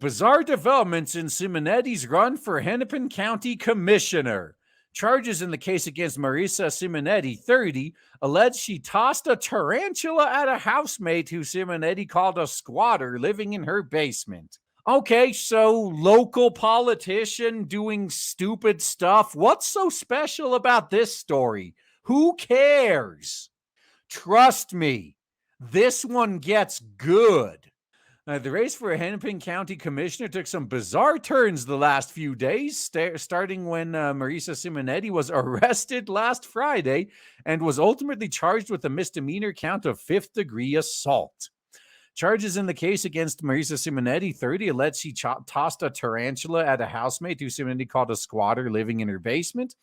Bizarre developments in Simonetti's run for Hennepin County Commissioner. Charges in the case against Marisa Simonetti, 30, allege she tossed a tarantula at a housemate who Simonetti called a squatter living in her basement. Okay, so local politician doing stupid stuff. What's so special about this story? Who cares? Trust me, this one gets good. The race for a Hennepin County Commissioner took some bizarre turns the last few days, starting when Marisa Simonetti was arrested last Friday and was ultimately charged with a misdemeanor count of 5th-degree assault. Charges in the case against Marisa Simonetti, 30, allege she tossed a tarantula at a housemate who Simonetti called a squatter living in her basement.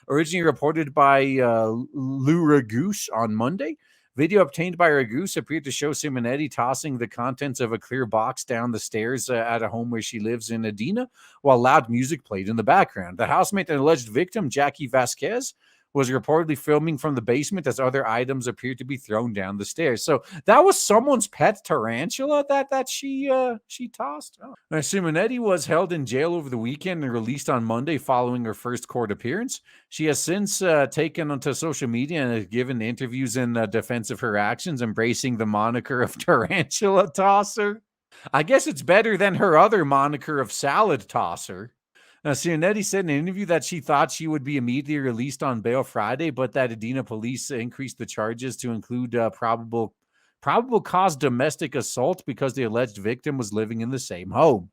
Originally reported by Lou Ragouche on Monday. Video obtained by Ragouche appeared to show Simonetti tossing the contents of a clear box down the stairs at a home where she lives in Adina, while loud music played in the background. The housemate and alleged victim, Jackie Vasquez, was reportedly filming from the basement as other items appeared to be thrown down the stairs. So that was someone's pet tarantula that she tossed. Oh. Simonetti was held in jail over the weekend and released on Monday following her first court appearance. She has since taken onto social media and has given interviews in defense of her actions, embracing the moniker of tarantula tosser. I guess it's better than her other moniker of salad tosser. Simonetti said in an interview that she thought she would be immediately released on bail Friday, but that Adina police increased the charges to include probable cause domestic assault because the alleged victim was living in the same home.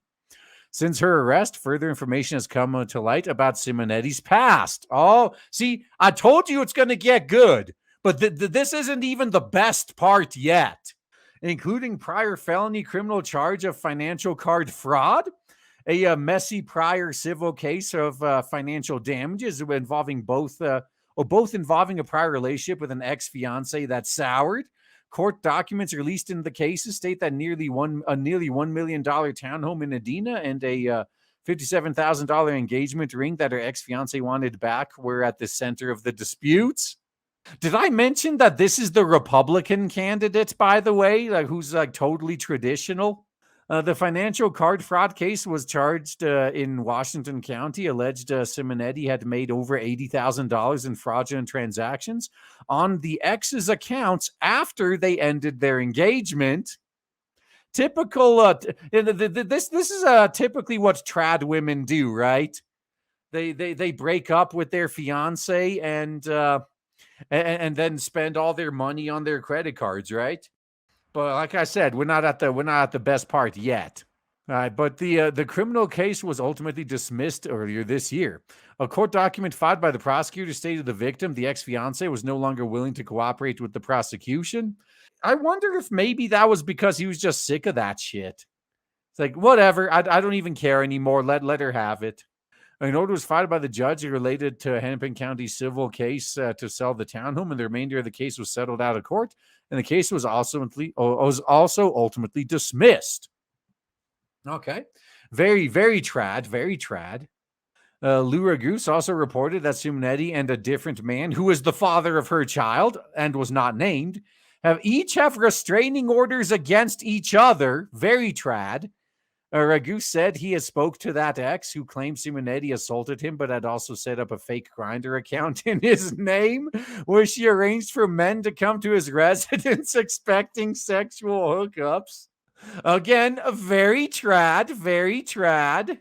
Since her arrest, further information has come to light about Simonetti's past. Oh, see, I told you it's going to get good, but this isn't even the best part yet, including prior felony criminal charge of financial card fraud, a messy prior civil case of financial damages involving both involving a prior relationship with an ex-fiance that soured. Court documents released in the cases state that nearly $1 million townhome in Adina and a $57,000 engagement ring that her ex-fiance wanted back were at the center of the disputes. Did I mention that this is the Republican candidate, by the way, who's totally traditional? The financial card fraud case was charged in Washington County. Alleged Simonetti had made over $80,000 in fraudulent transactions on the ex's accounts after they ended their engagement. Typical. This is typically what trad women do, right? They break up with their fiance and then spend all their money on their credit cards, right? But like I said, we're not at the best part yet. But the criminal case was ultimately dismissed earlier this year. A court document filed by the prosecutor stated the victim, the ex-fiance, was no longer willing to cooperate with the prosecution. I wonder if maybe that was because he was just sick of that shit. It's like, whatever, I don't even care anymore. Let her have it. An order was filed by the judge related to a Hennepin County civil case to sell the townhome, and the remainder of the case was settled out of court, and the case was also ultimately dismissed. Okay. Very, very trad, very trad. Lou Ragouche also reported that Simonetti and a different man, who is the father of her child and was not named, each have restraining orders against each other. Very trad. Ragouche said he has spoke to that ex who claimed Simonetti assaulted him, but had also set up a fake Grindr account in his name, where she arranged for men to come to his residence expecting sexual hookups. Again, very trad, very trad.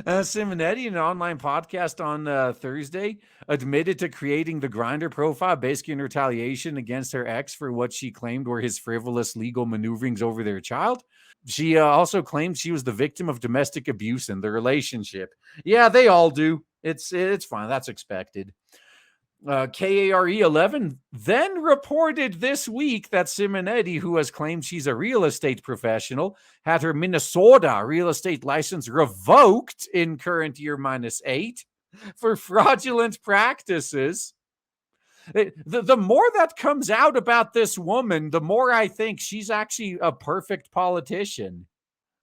Simonetti, in an online podcast on Thursday, admitted to creating the Grindr profile basically in retaliation against her ex for what she claimed were his frivolous legal maneuverings over their child. She also claimed she was the victim of domestic abuse in the relationship. Yeah, they all do. It's fine. That's expected. KARE 11 then reported this week that Simonetti, who has claimed she's a real estate professional, had her Minnesota real estate license revoked in current year -8 for fraudulent practices. The more that comes out about this woman, the more I think she's actually a perfect politician.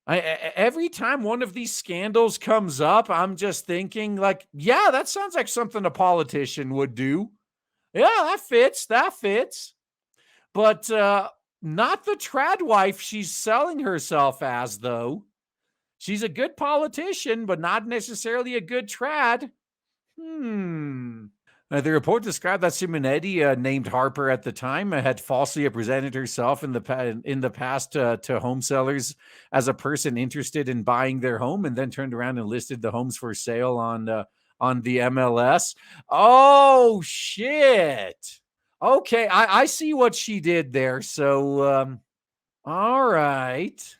Every time one of these scandals comes up, I'm just thinking like, yeah, that sounds like something a politician would do. Yeah, that fits. But Not the trad wife she's selling herself as, though. She's a good politician, but not necessarily a good trad. The report described that Simonetti, named Harper at the time, had falsely presented herself in the past to home sellers as a person interested in buying their home, and then turned around and listed the homes for sale on the MLS. Oh shit! Okay, I see what she did there. So, all right.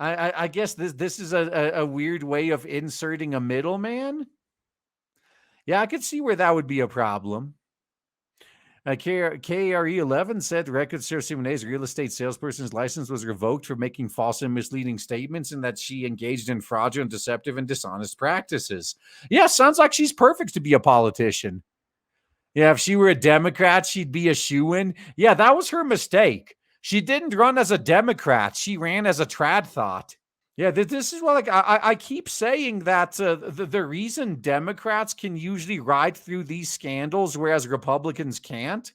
I guess this is a weird way of inserting a middleman. Yeah, I could see where that would be a problem. KRE11 said record Sarah Simone's real estate salesperson's license was revoked for making false and misleading statements, and that she engaged in fraudulent, deceptive, and dishonest practices. Yeah, sounds like she's perfect to be a politician. Yeah, if she were a Democrat, she'd be a shoo-in. Yeah, that was her mistake. She didn't run as a Democrat. She ran as a trad thought. Yeah, this is what I keep saying that the reason Democrats can usually ride through these scandals, whereas Republicans can't,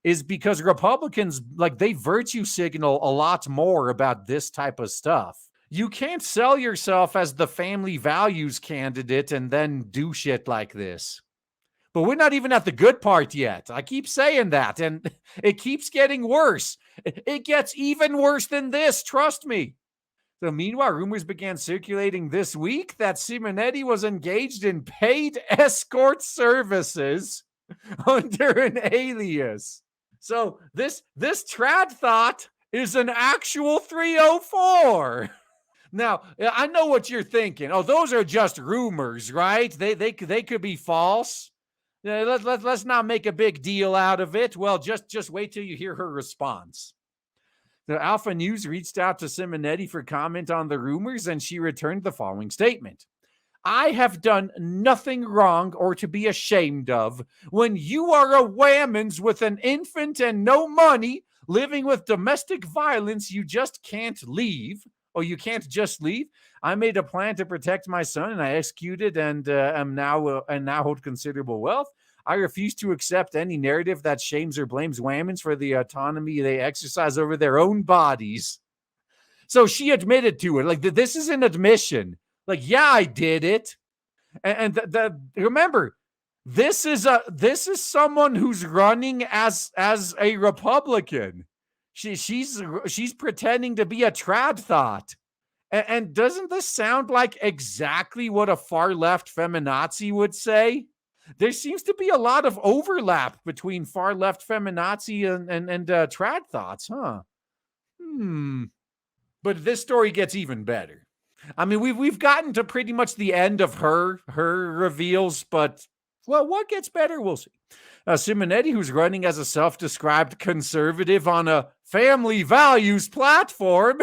is because Republicans, like, they virtue signal a lot more about this type of stuff. You can't sell yourself as the family values candidate and then do shit like this. But we're not even at the good part yet. I keep saying that, and it keeps getting worse. It gets even worse than this, trust me. So meanwhile, rumors began circulating this week that Simonetti was engaged in paid escort services under an alias. So this trad thought is an actual 304. Now, I know what you're thinking. Oh, those are just rumors, right? They could be false. Let's not make a big deal out of it. Well, just wait till you hear her response. The Alpha News reached out to Simonetti for comment on the rumors, and she returned the following statement. I have done nothing wrong or to be ashamed of. When you are a whammons with an infant and no money, living with domestic violence, you just can't leave. Oh, you can't just leave? I made a plan to protect my son, and I executed, and now hold considerable wealth. I refuse to accept any narrative that shames or blames whammons for the autonomy they exercise over their own bodies. So she admitted to it. Like, this is an admission. Like, yeah, I did it. And remember, this is someone who's running as a Republican. She's pretending to be a trad thought. And doesn't this sound like exactly what a far left feminazi would say? There seems to be a lot of overlap between far left feminazi and trad thoughts, huh? But this story gets even better. I mean, we've gotten to pretty much the end of her reveals, but well, what gets better, we'll see. Simonetti, who's running as a self-described conservative on a family values platform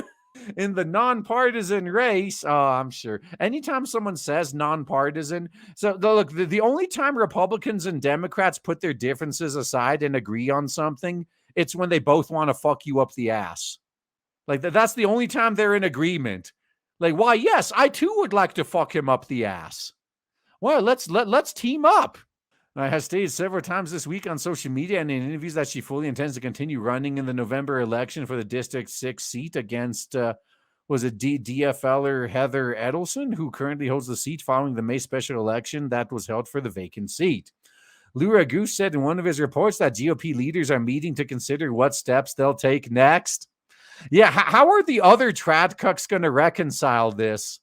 in the nonpartisan race. Oh, I'm sure. Anytime someone says nonpartisan, so look, the only time Republicans and Democrats put their differences aside and agree on something, it's when they both want to fuck you up the ass. Like, that's the only time they're in agreement. Like, why, yes, I too would like to fuck him up the ass. Well, let's team up. Has stated several times this week on social media and in interviews that she fully intends to continue running in the November election for the District 6 seat against, DFLer Heather Edelson, who currently holds the seat following the May special election that was held for the vacant seat. Lou Ragoose said in one of his reports that GOP leaders are meeting to consider what steps they'll take next. Yeah, how are the other trad cucks going to reconcile this?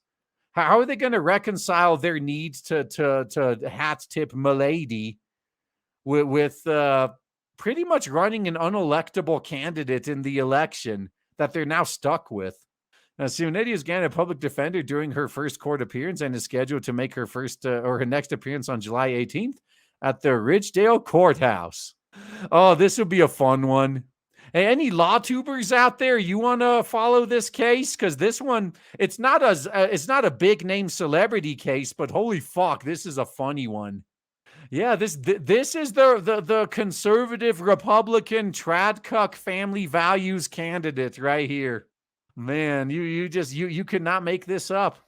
How are they going to reconcile their need to hat tip Milady with pretty much running an unelectable candidate in the election that they're now stuck with? Simonetti is again a public defender during her first court appearance and is scheduled to make her her next appearance on July 18th at the Ridgedale Courthouse. Oh, this will be a fun one. Hey, any law tubers out there, you want to follow this case? Because this one, it's not a big name celebrity case, but holy fuck, this is a funny one. Yeah, this is the conservative Republican trad cuck family values candidate right here. Man, you could not make this up.